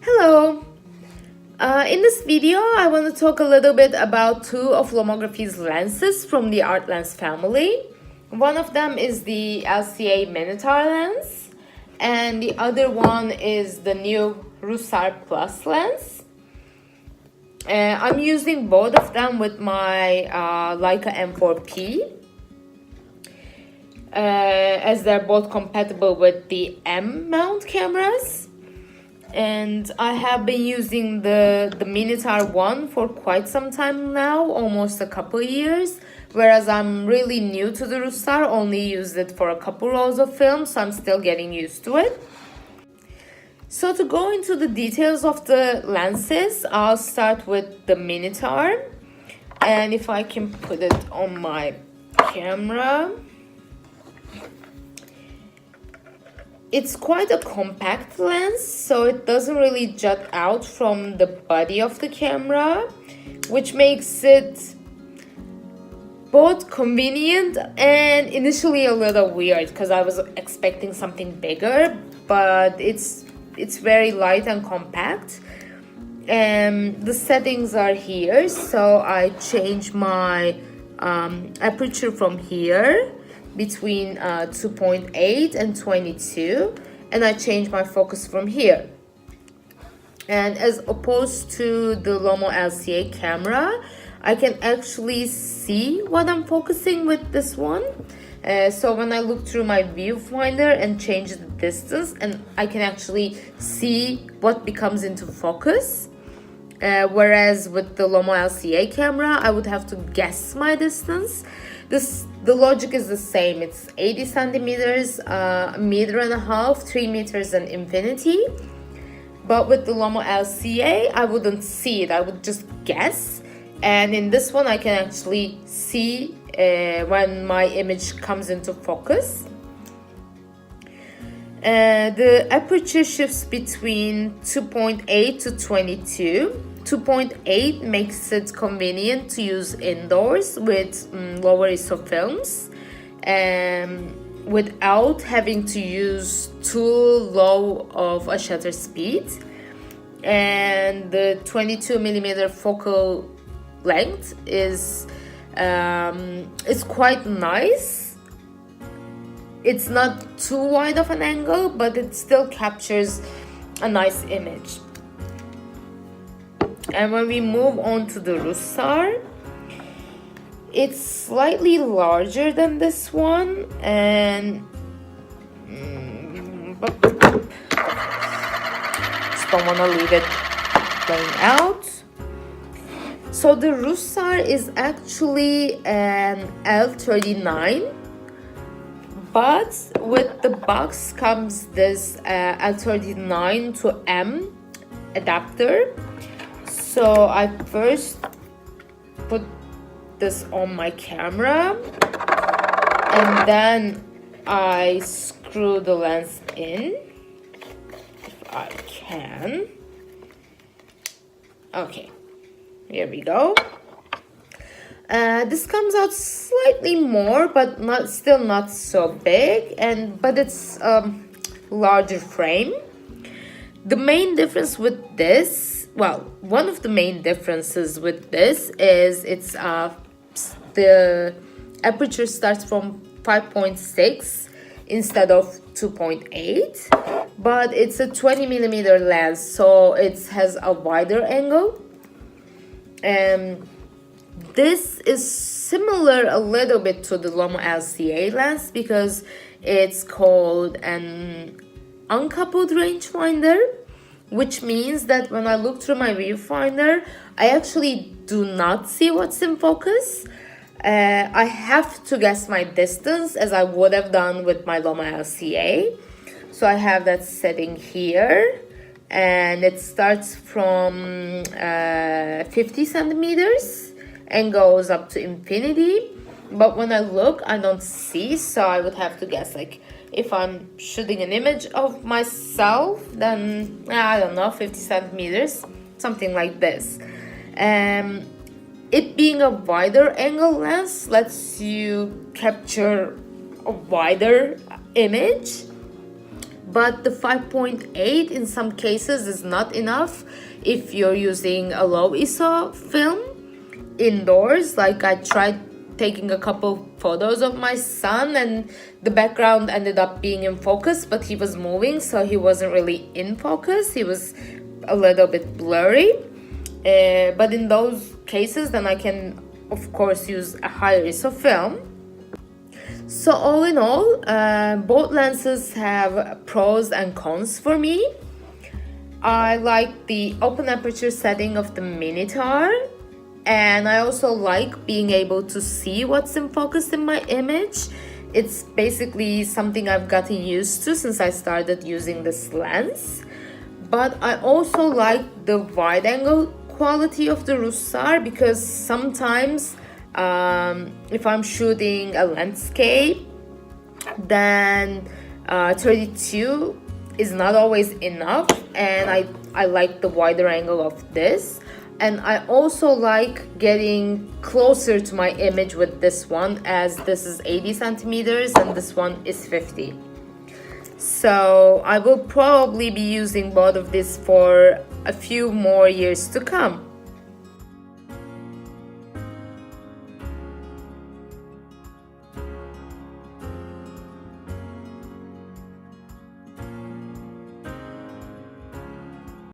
Hello! In this video, I want to talk a little bit about two of Lomography's lenses from the Art Lens family. One of them is the LCA Minitar lens, and the other one is the new Russar Plus lens. I'm using both of them with my Leica M4P, as they're both compatible with the M mount cameras. And I have been using the Minitar-1 for quite some time now, almost a couple years, whereas I'm really new to the Russar, only used it for a couple rolls of film, so I'm still getting used to it. So to go into the details of the lenses, I'll start with the Minitar, and if I can put it on my camera. It's quite a compact lens, so it doesn't really jut out from the body of the camera, which makes it both convenient and initially a little weird because I was expecting something bigger, but it's very light and compact. The settings are here, so I change my aperture from here between 2.8 and 22, and I change my focus from here. And as opposed to the Lomo LCA camera, I can actually see what I'm focusing with this one. So when I look through my viewfinder and change the distance, and I can actually see what becomes into focus. Whereas with the Lomo LCA camera, I would have to guess my distance. The logic is the same. It's 80 centimeters, a meter and a half, 3 meters and infinity. But with the Lomo LCA, I wouldn't see it. I would just guess. And in this one, I can actually see when my image comes into focus. The aperture shifts between 2.8 to 22. 2.8 makes it convenient to use indoors with lower ISO films, without having to use too low of a shutter speed. And the 22 millimeter focal length is quite nice. It's not too wide of an angle, but it still captures a nice image. And when we move on to the Russar, it's slightly larger than this one, and just don't want to leave it playing out. So the Russar is actually an L39, but with the box comes this L39 to M adapter. So I first put this on my camera, and then I screw the lens in, if I can. Okay, here we go. This comes out slightly more, but still not so big, but it's larger frame. The main difference with this, one of the main differences with this is the aperture starts from 5.6 instead of 2.8, but it's a 20 millimeter lens, so it has a wider angle. This is similar a little bit to the Lomo LCA lens because it's called an uncoupled rangefinder, which means that when I look through my viewfinder, I actually do not see what's in focus. I have to guess my distance as I would have done with my Lomo LCA. So I have that setting here, and it starts from 50 centimeters and goes up to infinity. But when I look, I don't see, so I would have to guess, like, if I'm shooting an image of myself, then, I don't know, 50 centimeters, something like this. It being a wider angle lens lets you capture a wider image, but the 5.8 in some cases is not enough if you're using a low ISO film indoors. Like I tried taking a couple photos of my son and the background ended up being in focus, but he was moving, so he wasn't really in focus. He was a little bit blurry. But in those cases, then I can of course use a higher ISO film. So all in all, both lenses have pros and cons for me. I like the open aperture setting of the Minitar, and I also like being able to see what's in focus in my image. It's basically something I've gotten used to since I started using this lens. But I also like the wide angle quality of the Russar, because sometimes if I'm shooting a landscape, then 32 is not always enough, and I like the wider angle of this. And I also like getting closer to my image with this one, as this is 80 centimeters and this one is 50. So I will probably be using both of these for a few more years to come.